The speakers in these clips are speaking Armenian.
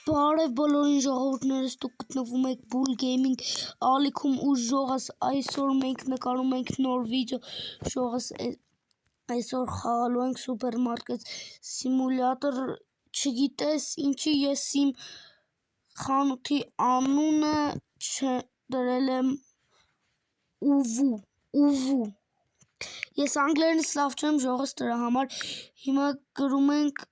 Բարև բոլորին ժողովուրդներս, դուք գտնվում եք Bull Gaming ալիքում ու ժողս այսօր մենք նկարում ենք նոր վիդեո, ժողս այսօր խաղալու ենք սուպերմարկետ սիմուլյատոր, չգիտես ինչի ես իմ խանութի անունը դրել եմ ուվու, ես անգլերենից լավ չեմ ժողս դրա համար, հիմա գրում ենք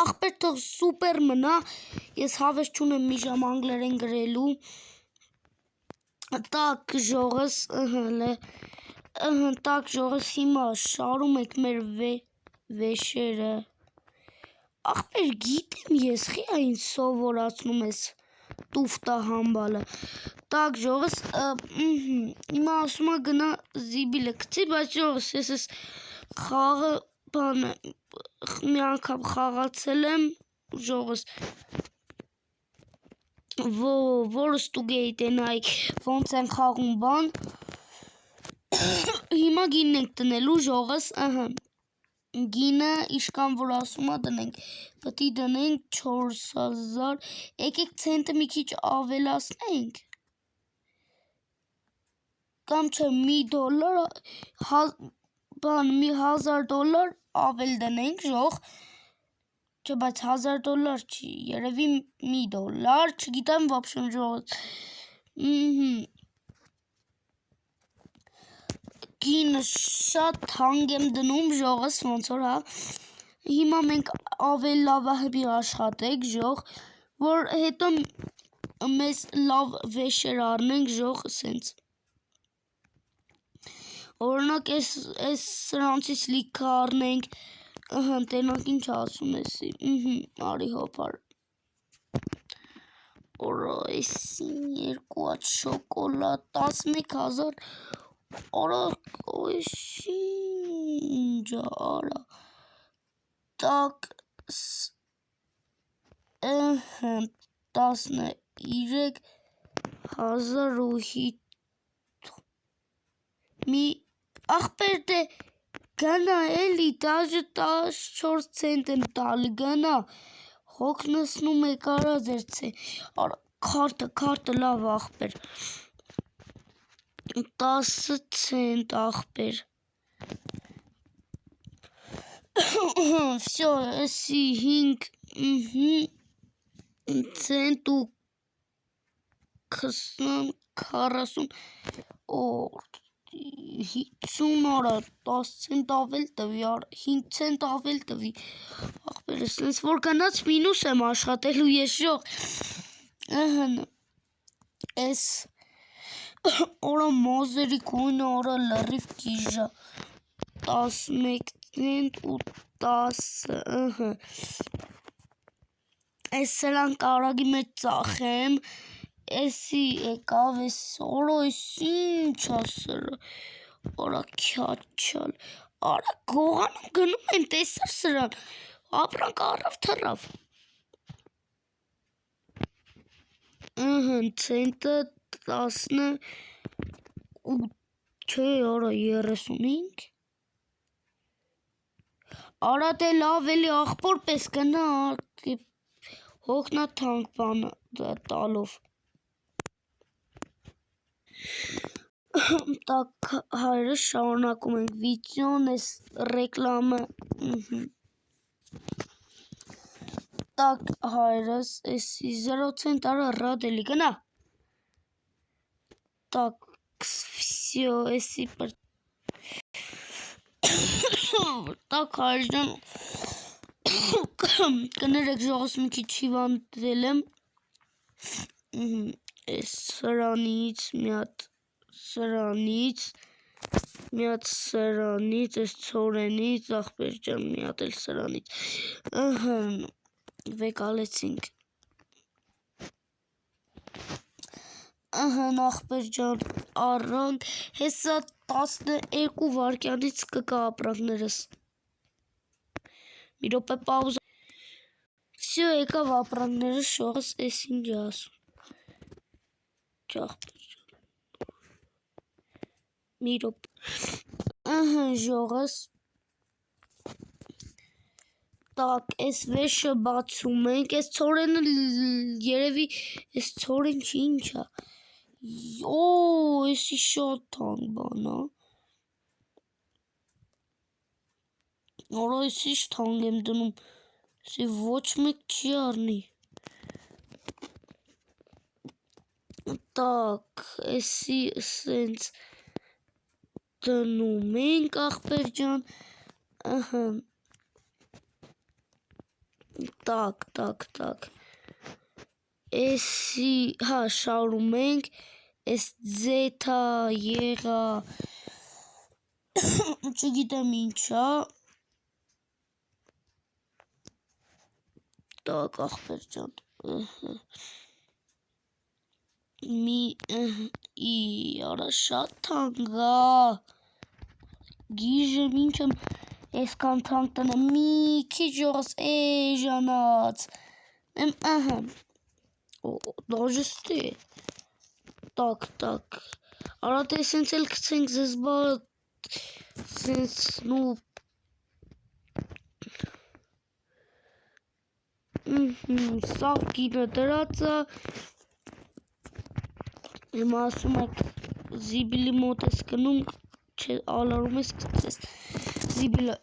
ախպեր թող սուպեր մնա, ես հավես չունեմ մի ժամ անգլերեն գրելու, տակ ժողս, հիմա շարում եք մեր վեշերը, ախպեր գիտեմ ես, խիա ինձ սովորացնում ես տուֆտա համբալը, տակ ժողս, հիմա ասում գնա զիբիլը կծի, բայց ժողս ես ես խաղը մի անգամ խաղացել եմ ժողս որ ստուգեի տենայք ոնց են խաղում բան հիմա գինն ենք տնելու ժողս գինը իշկան որ ասում դնենք պետք է դնենք 4000 եկեք ցենտը մի քիչ ավելացնենք կամ չէ $1 մի $1000 ավել դնենք ժող չէ բայց $1000 չի երևի $1 չգիտեմ վաբշեն ժողոց գինը շատ թանկ եմ դնում ժողս ոնց որ հա հիմա մենք ավել լավ աշխատենք ժող որ հետո մեզ լավ վեշեր առնենք ժող սենց օրինակ այս սրանցից լիքը առնենք, տենակ ինչ ասում եսի, արի հոպար, որա եսին 2 շոկոլատ, 11000, արա եսին արա, տակ 13000 մի ախպեր դե գնա էլի դաժը 14 ցենտ եմ տալի գնա հոգնսնում է կարա ձերցե քարտը լավ ախպեր 10 ցենտ ախպեր всё էսի 5 ցենտ ու 20 40 50 արա 10 ցենտ ավել տվի 5 ցենտ ավել տվի ախպերս ինձ որ գնաց մինուս եմ աշխատելու ես ժող այս օրա մոզերի կույնը օրա լրիվ կիժա 11 ցենտ ու 10 այս սրան կարագի մեջ ծախեմ Էսի եկավ, օրա ինչ ասրա, օրա քյաչալ, արա գողանում գնում են տեսար սրան, ապրանք առավ թռավ, ցենտը 10 չէ արա 35, արա դե լավ էլի աղբոր պես գնա, հոգնա թանկ բան տալով, տակ հայրս շարունակում ենք վիդեոն ես ռեկլամը տակ հայրս էսի 0 ցենտ արա ռադ էլի գնա տակ վսյո էսի տակ հայրժան կներեք ժողս մի քիչ հիվանդել եմ Այս սրանից, մի հատ սրանից, այս ծորենից, ախպեր ջան, մի հատ էլ սրանից, վեկալեցինք, Ահն ախպեր ջան առանք, հեսա 12 վարկյանից կկա ապրանքներս։ Մի րոպե պաուզա։ Всё եկավ ապրանքներս, շողս էս ինչ է ասում։ Ջախպեր ջան։ Մի րոպե։ Ահն ժողս։ Так, էս վեշը բացում ենք, էս ցորենը երևի, էս ցորեն ինչ է։ Օ, էսի շատ թանկ բան է։ Արա էս ինչ թանկ եմ դնում, էսի ոչ մեկ չի առնի։ Так, էսի սենց դնում ենք ախպեր ջան, ըհն։ Так, էսի, հա, շարում ենք, էս ձեթա եղա, չգիտեմ ինչա, Так, ախպեր ջան, արա շատ թանկ է, գիժեմ ինչ եմ այսքան թանկ տնեմ, մի քիչ ժողս էժանած, ահն, даже ստի, Так, արա թե սենց էլ կցենք զեզ բա, սենց, նու, սաղ գինը դրածա, հիմա ասում եք զիբիլի մոտ ես կնում, ալարում ես կծես զիբիլը,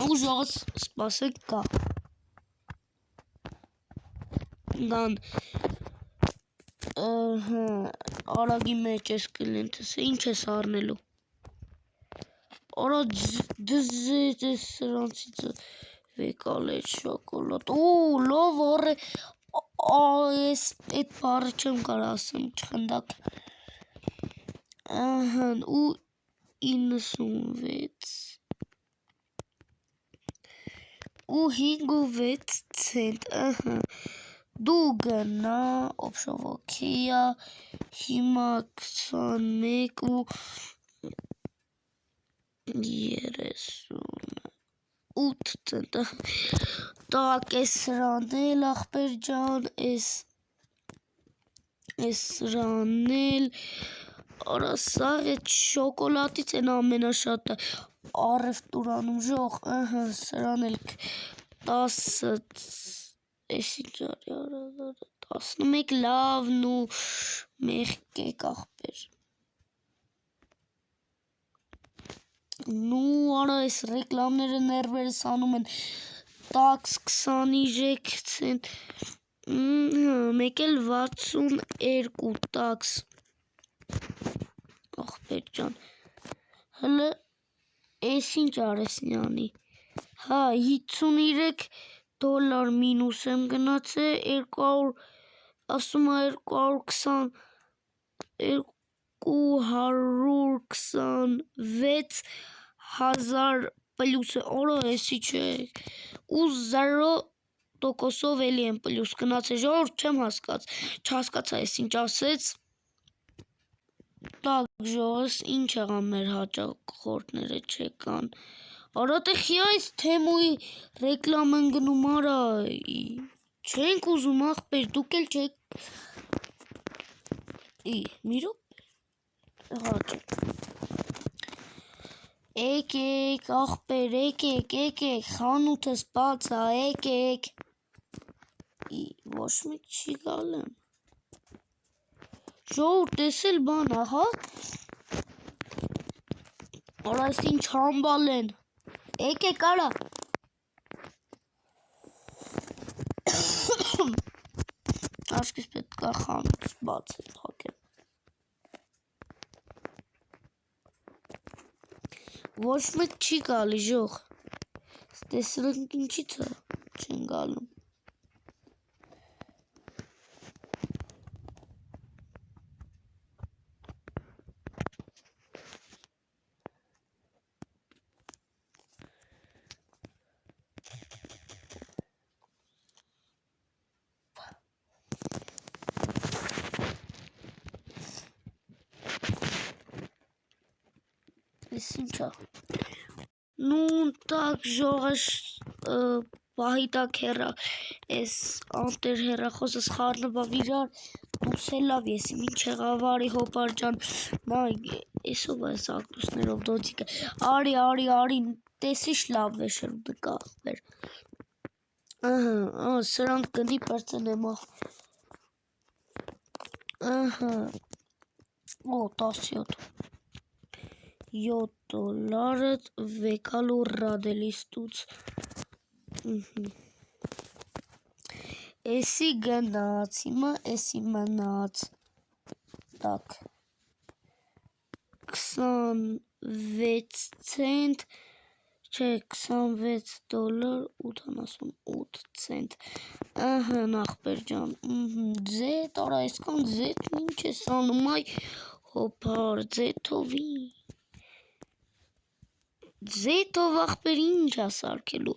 ու ժողս սպասեք կա, դան, արագի մեջ ես կլենթս, ինչ ես արնելու, արա դզետ ես սրանցից վեկալ էտ շոկոլատ, լով առ է, ես էտ բառը չեմ կարա ասեմ, չխնդակ, ահն, ու 96, ու 56 ցենտ, ահն, դու գնա, օբշովոքեյա, հիմա 21 ու 38 ցենտ, Так, էս սրանել ախպեր ջան, էս սրանել, արա սաղ էտ շոկոլատից են ամենաշատը առև տուրանում ժող, ըհն, սրանել 10, էս ինչ արի արա, 11 լավն ու մեղկեք ախպեր։ Նու արա էս ռեկլամները ներվերս անում են, տաքս 20 ցենտ, մեկ էլ 62 տաքս, ախպեր ջան, հլը էս ինչ արեսնյանի, հա 53 դոլար մինուս եմ գնացե, 200, ասում է 226,000 պլյուս է, արա էսի չէ, ու 0%-ով էլի եմ պլյուս գնացե, ժողորդ չեմ չհասկացա ես ինչ ասեց, Так, ժողս ինչ եղան մեր հաճախորդները չեկան, արա տե խիա այս թեմուի ռեկլամ են գնում արա, չենք ուզում ախպեր, դուք էլ չեք, մի րոպե, հաճեք, եկեք ախպեր, եկեք, խանութս բաց ա, եկեք, ոչ մեկ չի գալ եմ, ժողորդ էս էլ բան ա, հա, արա այս ինչ համբալ են, եկեք արա, աշկիս պետք է խանութս բաց է թակեմ, ոչ մեկ չի գալի ժող, տեսրենք ինչից է, չեն գալում, Էս ինչա։ Ну, так, ժողս պահի տակ հերա, ես անտեր հերախոսս խարնվավ իրար, դուս լավ ես, ինչ եղավարի հոպար ջան, նա էսով այս ակտուսներով դոցիկը, արի, տեսիշ լավ վեշեր ու դկա աղբեր, սրանք գնի պրծնեմ աղ, Օ, 17 $7 վեկալու ռադելիստուց Էսի գնաց, հիմա էսի մնաց Так 26 ցենտ Չէ, $26.88 Ահա, նախբեր ջան, ձետ, արա, այսքան ձետ ինչ ես անում, այ, հոպար, ձետովի Ձետով աղբեր ինչ ասարկելու,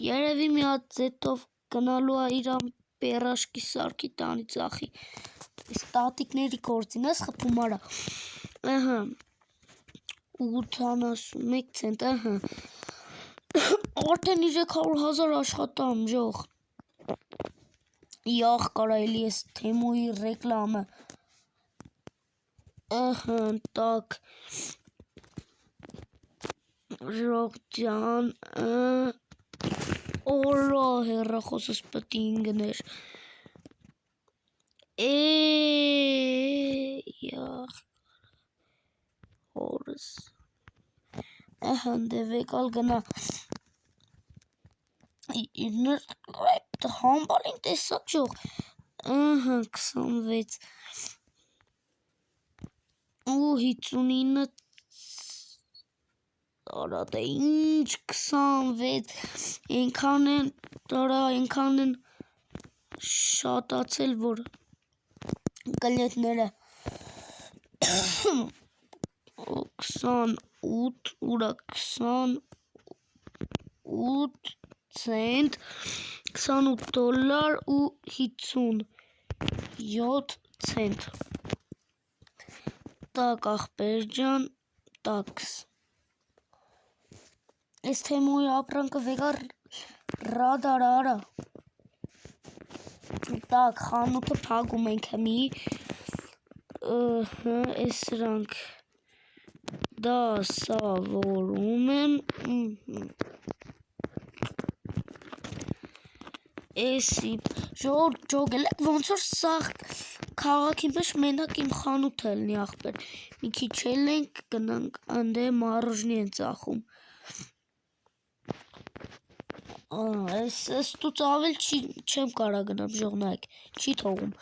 երևի մի հատ ձետով գնալու է իրան պերաշկի սարքի տանի ծախի, այս տատիկների գործին ես խպում արա, ահա, 81 ցենտ, ահա, արդեն 300,000 աշխատամ, ժող, Յախ կարայելի ես թեմուի ռեկլամը, ահա, տակ, ժող ջան, Օրա հեռախոսս պտի ինգներ, Յախ, հորս, ահա, դե վեկալ գնա, Համբալին տեսակ ժող, ահա, 26, ու 59, արա դե ինչ 26, ենքան են շատացել, որ կլետները 28, ուրա 28 ցենտ, $28 ու 57 ցենտ, Так, աղբեր ջան, տաքս, Ես թեմուի ապրանքը վեկար ռադար արա, Так, խանութը պագում ենք հմի, ես սրանք դասավորում եմ, Էսի, ժողել եք, ոնց որ սաղ քաղաքի մեջ մենակ իմ խանութը լնի աղբեր, մի քիչ էլ ենք գնանք, անդե մարոժնի են ծախում, Ես տուց ավել չեմ կարա գնամ, ժողնայք, չի թողում,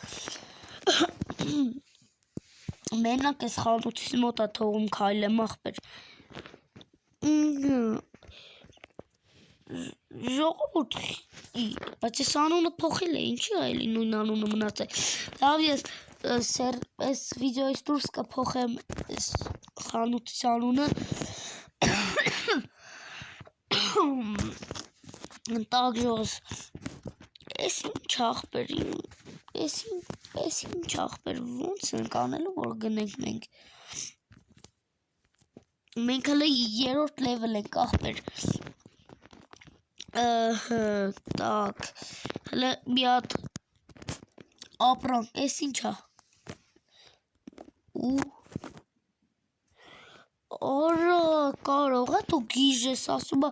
մենակ ես խանութիս մոտա թողում քայլեմ աղբեր, Ժողովուրդ, բայց ես անունը փոխել է, ինչի այլի նույն անունը մնաց է, լավ ես այս վիդեոյից դուրս կփոխեմ խանութիս անունը, Так, ժողս, ես ինչ աղբեր, ես ինչ աղբեր, ոնց ենք անելու, որ գնենք մենք, մենք հլը 3-րդ լևել ենք աղբեր, Так, հլը մի հատ ապրանք, ես ինչա, ու, Արա, կարող է դու գիժ ես ասում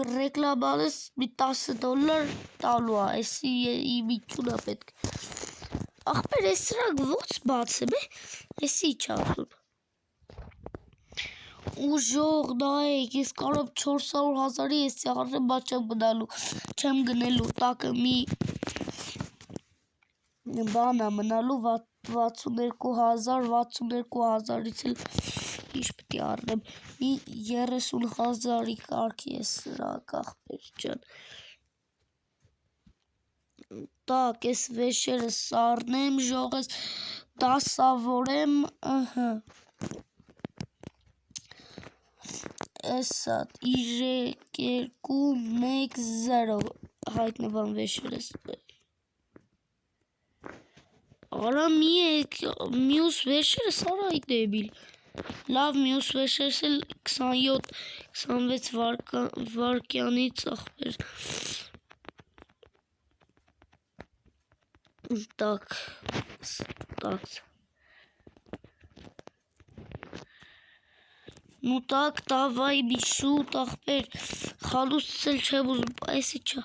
ռեկլաման ես մի $10 տալու է, էսի իմիջունա պետք, աղբեր ես սրանք ոնց բացեմ է, էսի ինչ ասում, ու ժող նայեք, ես կարամ 400,000-ի ես ծաղարնեմ, բաց չեմ գնելու, տակը մի բանա մնալու 62,000-ից էլ ինչ պտի արնեմ, մի 30,000-ի կարգի ես սրակ աղբեր ջան, Так, ես վեշերը սարնեմ, ժողս դասավորեմ, ըհը, Էսատ, 3-2-1-0 հայտնվան վեշերս, Արա մի եք, մյուս վեշերս արա այ դեբիլ, Լավ, մյուս վերջերս էլ 27-26 վարկյանից ախպեր։ Так. Ну так, давай, бիշուտ, ախպեր, խալուցել չեմ ուզում, այսի չա։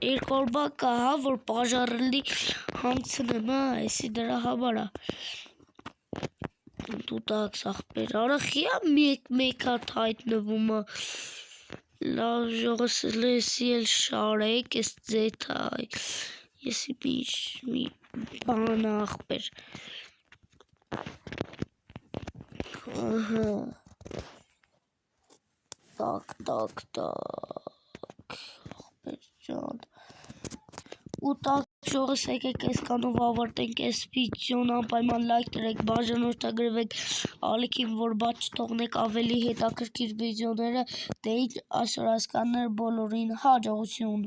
Երկու բակա, հա, որ պաժարելի հանցնեմ, հա, այսի դրա համար, դու տաքս, ախպեր, արախիա մեկ հատ հայտնվում, լավ ժողս լեսի էլ շարեք, ես ձեթա, եսի մի բան ախպեր։ Так, ախպեր ջան։ Ու так, ժողս եկեք այսքանով ավարտենք այս վիդեոն, անպայման լայք տրեք, բաժանորդագրվեք ալիքին, որ բաց չթողնեք ավելի հետաքրքիր վիդեոները, դե այսօր հասկաններ բոլորին հաջողություն։